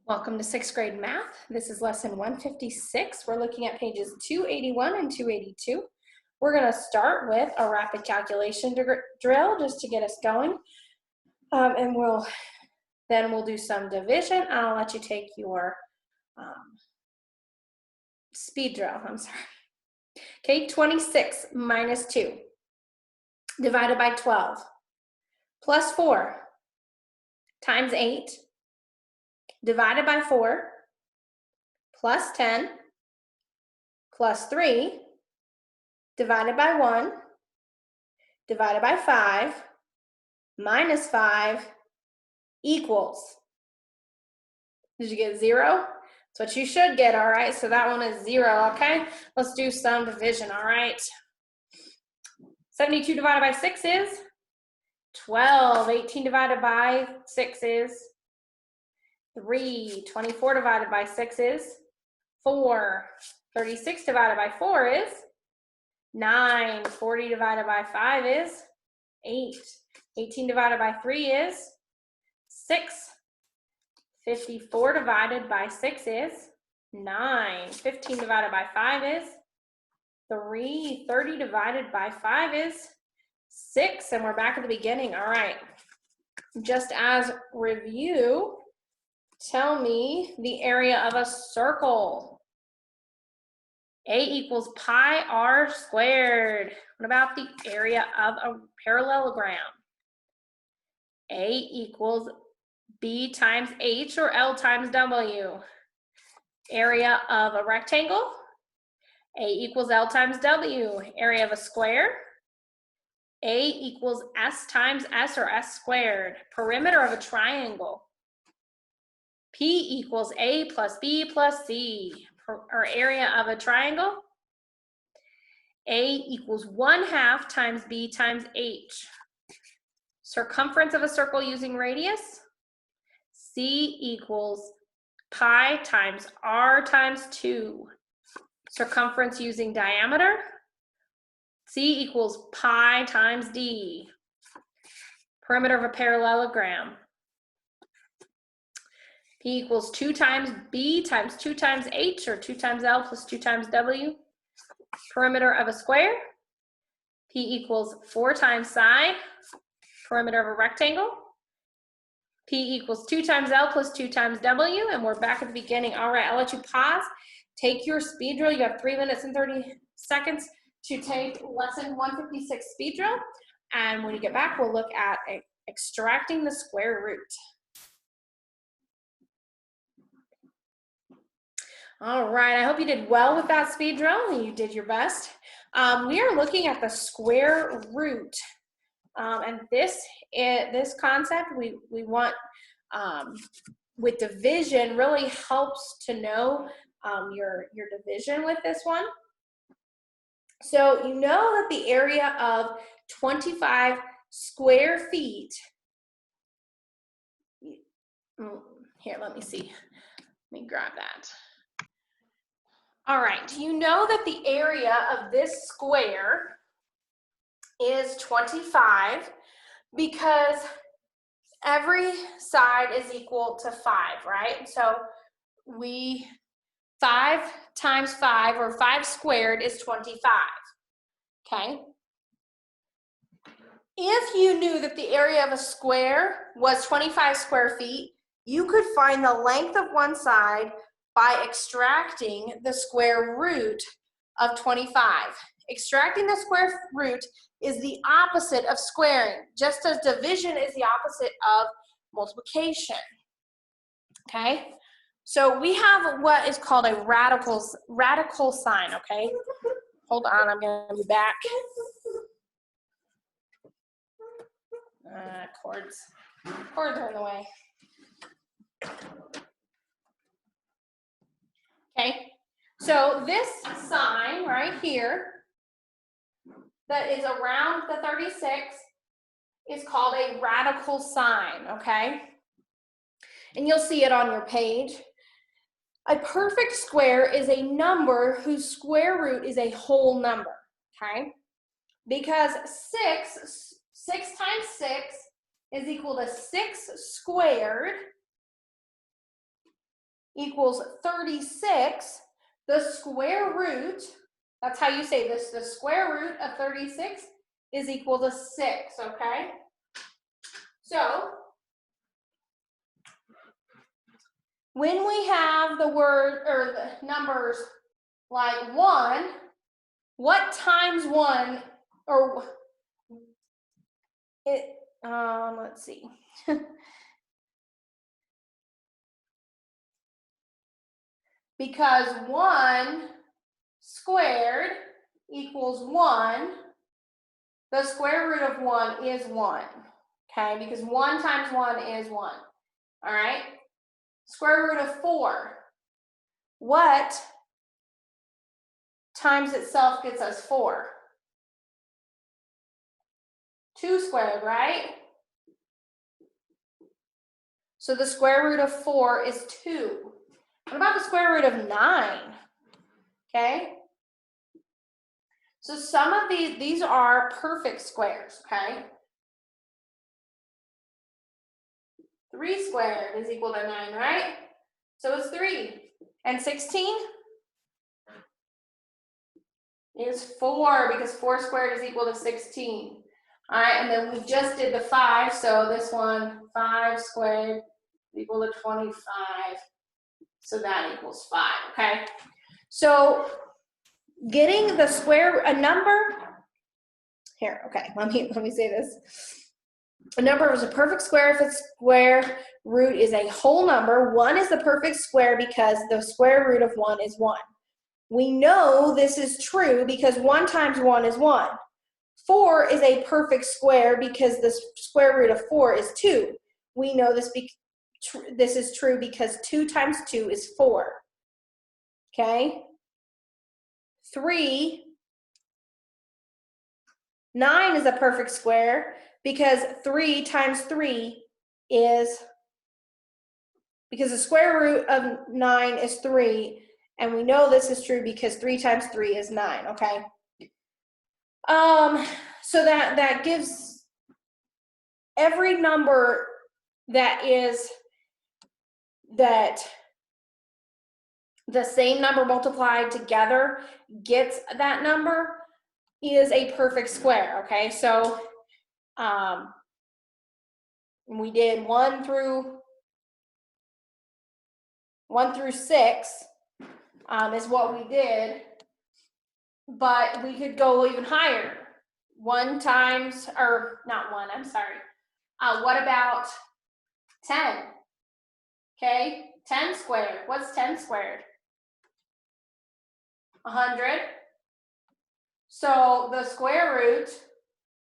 Welcome to 6th grade math. This is lesson 156. We're looking at pages 281 and 282. We're going to start with a rapid calculation drill just to get us going. And we'll do some division. I'll let you take your speed drill. I'm sorry. Okay, 26 minus 2 divided by 12 plus 4 times 8 divided by 4 plus 10 plus 3 divided by 1 divided by 5 minus 5 equals. Did you get 0? That's what you should get, all right? So that one is 0, okay? Let's do some division, all right? 72 divided by 6 is 12. 18 divided by 6 is 3. 24 divided by 6 is 4. 36 divided by 4 is 9. 40 divided by 5 is 8. 18 divided by 3 is 6. 54 divided by 6 is 9. 15 divided by 5 is 3. 30 divided by 5 is 6. And we're back at the beginning. All right. Just as review, tell me the area of a circle. A equals pi r squared. What about the area of a parallelogram? A equals B times H or L times W. Area of a rectangle. A equals L times W. Area of a square. A equals S times S or S squared. Perimeter of a triangle. P equals A plus B plus C, or area of a triangle. A equals 1/2 times B times H. Circumference of a circle using radius. C equals pi times R times 2. Circumference using diameter. C equals pi times D. Perimeter of a parallelogram. P equals 2 times B times 2 times H, or 2 times L plus 2 times W. Perimeter of a square. P equals 4 times psi. Perimeter of a rectangle. P equals 2 times L plus 2 times W, and we're back at the beginning. All right, I'll let you pause. Take your speed drill. You have 3 minutes and 30 seconds to take lesson 156 speed drill. And when you get back, we'll look at extracting the square root. All right, I hope you did well with that speed drill and you did your best. We are looking at the square root. And this concept we want with division really helps to know your division with this one. So you know that the area of 25 square feet, here, let me see. Let me grab that. All right, do you know that the area of this square is 25 because every side is equal to 5, right? So 5 times 5, or 5 squared, is 25, okay? If you knew that the area of a square was 25 square feet, you could find the length of one side by extracting the square root of 25. Extracting the square root is the opposite of squaring, just as division is the opposite of multiplication. Okay? So we have what is called a radical sign, okay? Hold on, I'm gonna be back. Cords are in the way. Okay, so this sign right here that is around the 36 is called a radical sign, okay? And you'll see it on your page. A perfect square is a number whose square root is a whole number, okay? Because 6 times 6 is equal to 6 squared, equals 36, the square root, that's how you say this, the square root of 36 is equal to 6, okay? So, when we have the word or the numbers like 1, what times 1, or it, let's see. Because 1 squared equals 1, the square root of 1 is 1, okay? Because 1 times 1 is 1, all right? Square root of 4. What times itself gets us 4? 2 squared, right? So the square root of 4 is 2. What about the square root of 9? Okay? So some of these are perfect squares, okay? 3 squared is equal to 9, right? So it's 3. And 16 is 4, because 4 squared is equal to 16. All right, and then we just did the 5, so this one, 5 squared is equal to 25. So that equals 5, okay? So getting the square, a number, here, okay, let me say this. A number is a perfect square if its square root is a whole number. 1 is the perfect square because the square root of 1 is 1. We know this is true because 1 times 1 is 1. 4 is a perfect square because the square root of 4 is 2. We know this is true because 2 times 2 is 4. Okay? 9 is a perfect square because 3 times 3 is, because the square root of 9 is 3, and we know this is true because 3 times 3 is 9, okay? So that gives every number that is that the same number multiplied together gets that number is a perfect square, okay? So we did 1 through 6 is what we did, but we could go even higher. 1 times, or not 1, I'm sorry. What about 10? Okay, 10 squared. What's 10 squared? 100. So the square root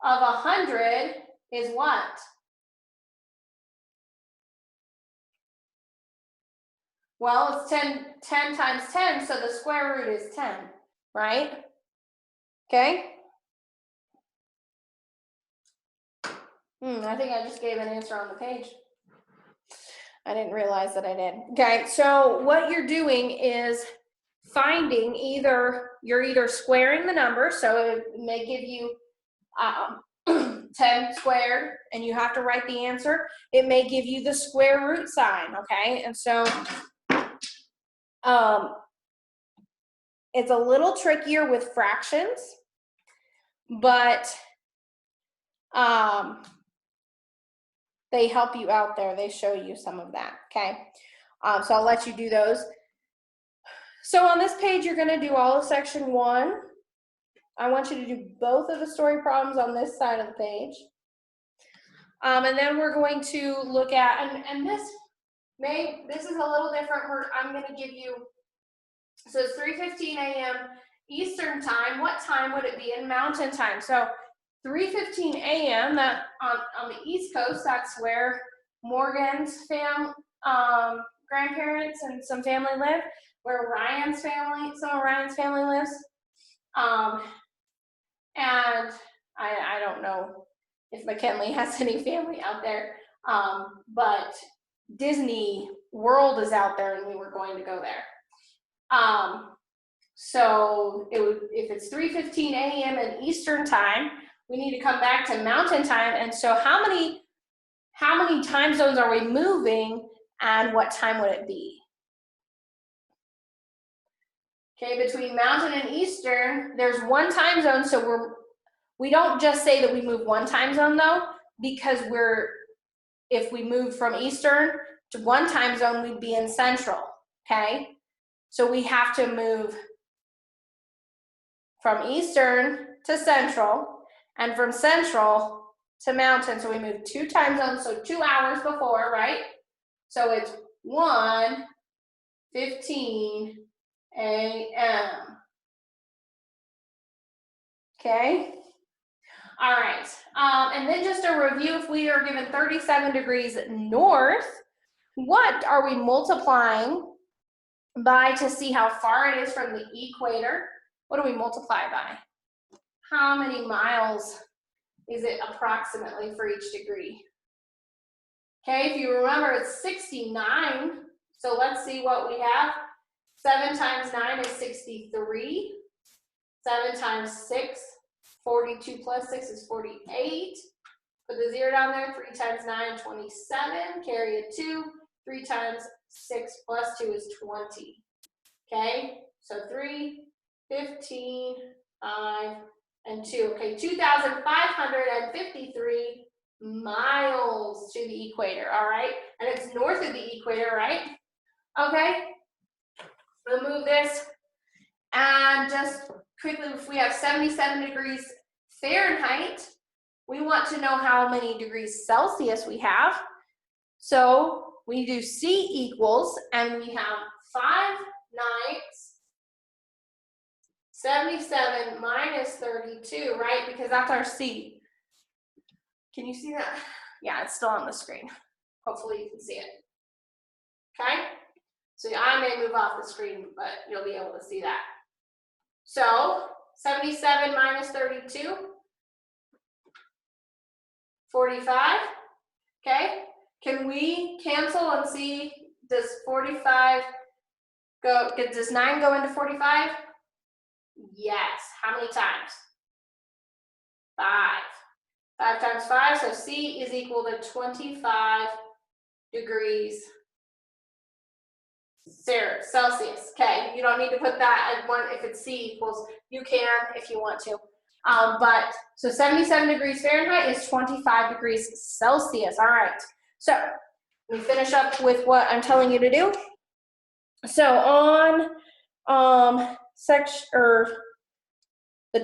of 100 is what? Well, it's 10 times 10, so the square root is 10, right? Okay? I think I just gave an answer on the page. I didn't realize that I did. Okay, so what you're doing is finding you're either squaring the number, so it may give you 10 squared, and you have to write the answer. It may give you the square root sign, okay? And so it's a little trickier with fractions, but they help you out there. They show you some of that, okay? So I'll let you do those. So on this page, you're going to do all of section 1. I want you to do both of the story problems on this side of the page. And then we're going to look at, and this is a little different. I'm going to give you, so it's 3:15 a.m. Eastern time. What time would it be in Mountain time? So 3:15 a.m. that on the East Coast, that's where Morgan's grandparents and some family live, where some of Ryan's family lives. And I don't know if McKinley has any family out there, but Disney World is out there, and we were going to go there. So if it's 3:15 a.m. in Eastern time, we need to come back to Mountain time. And so how many time zones are we moving, and what time would it be? Okay, between mountain and eastern, there's one time zone, so we don't just say that we move one time zone though, because if we move from eastern to one time zone, we'd be in central, okay? So we have to move from eastern to central, and from central to mountain. So we move 2 time zones, so 2 hours before, right? So it's 1:15 a.m. Okay? All right, and then just a review, if we are given 37 degrees north, what are we multiplying by to see how far it is from the equator? What do we multiply by? How many miles is it approximately for each degree? Okay, if you remember, it's 69. So let's see what we have. 7 times 9 is 63. 7 times 6, 42 plus 6 is 48. Put the 0 down there. 3 times 9, 27. Carry a 2. 3 times 6 plus 2 is 20. Okay, so 3, 15, 5, and 2. Okay, 2,553 miles to the equator, all right? And it's north of the equator, right? Okay, we'll move this. And just quickly, if we have 77 degrees Fahrenheit, we want to know how many degrees Celsius we have. So we do C equals, and we have 5 nights, 77 minus 32, right? Because that's our C. Can you see that? Yeah, it's still on the screen. Hopefully you can see it. Okay? So I may move off the screen, but you'll be able to see that. So 77 minus 32, 45. Okay? Can we cancel and see, does 45 go, does 9 go into 45? Yes. How many times? 5. 5 times 5, so C is equal to 25 degrees Celsius. Okay, you don't need to put that at 1 if it's C equals. You can if you want to. But so 77 degrees Fahrenheit is 25 degrees Celsius. All right. So we finish up with what I'm telling you to do. So on the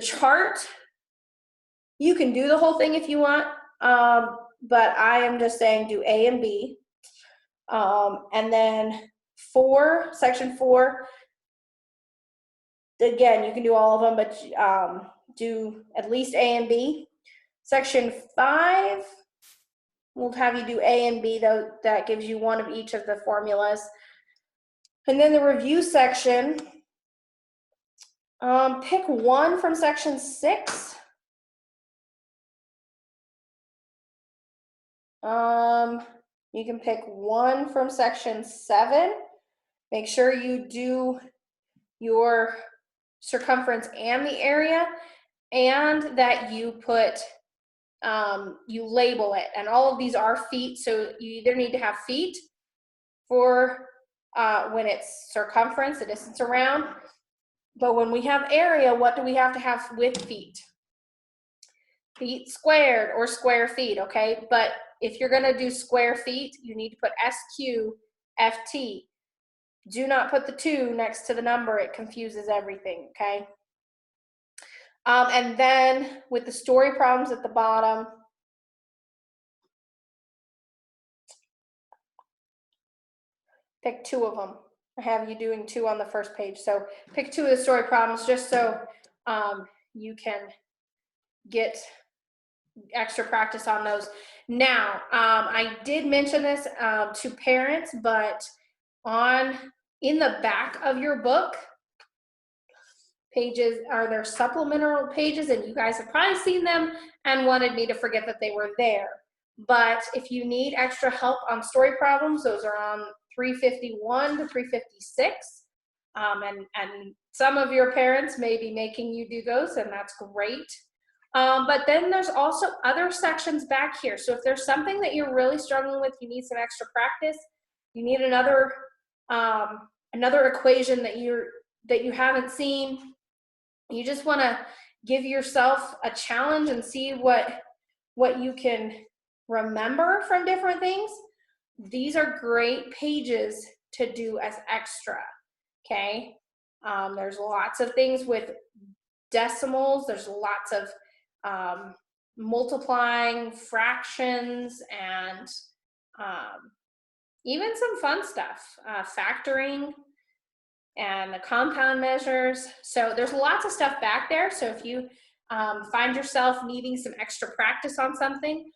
chart, you can do the whole thing if you want, but I am just saying do A and B. And then section 4, again, you can do all of them, but do at least A and B. Section 5, we'll have you do A and B, though that gives you one of each of the formulas. And then the review section, pick one from section 6. You can pick one from section 7. Make sure you do your circumference and the area, and that you put, you label it. And all of these are feet, so you either need to have feet for when it's circumference, the distance around. But when we have area, what do we have to have with feet? Feet squared or square feet, okay? But if you're gonna do square feet, you need to put SQFT. Do not put the 2 next to the number. It confuses everything, okay? And then with the story problems at the bottom, pick 2 of them. I have you doing 2 on the first page. So pick 2 of the story problems just so you can get extra practice on those. Now, I did mention this to parents, but in the back of your book, pages are there supplemental pages, and you guys have probably seen them and wanted me to forget that they were there. But if you need extra help on story problems, those are on 351 to 356. And some of your parents may be making you do those, and that's great. But then there's also other sections back here. So if there's something that you're really struggling with, you need some extra practice, you need another equation that that you haven't seen. You just want to give yourself a challenge and see what you can remember from different things. These are great pages to do as extra, okay? There's lots of things with decimals. There's lots of multiplying, fractions, and even some fun stuff, factoring and the compound measures. So there's lots of stuff back there. So if you find yourself needing some extra practice on something,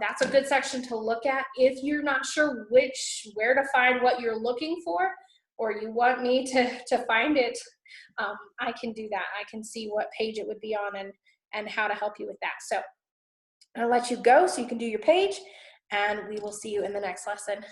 that's a good section to look at. If you're not sure where to find what you're looking for, or you want me to find it, I can do that. I can see what page it would be on and how to help you with that. So I'll let you go so you can do your page, and we will see you in the next lesson.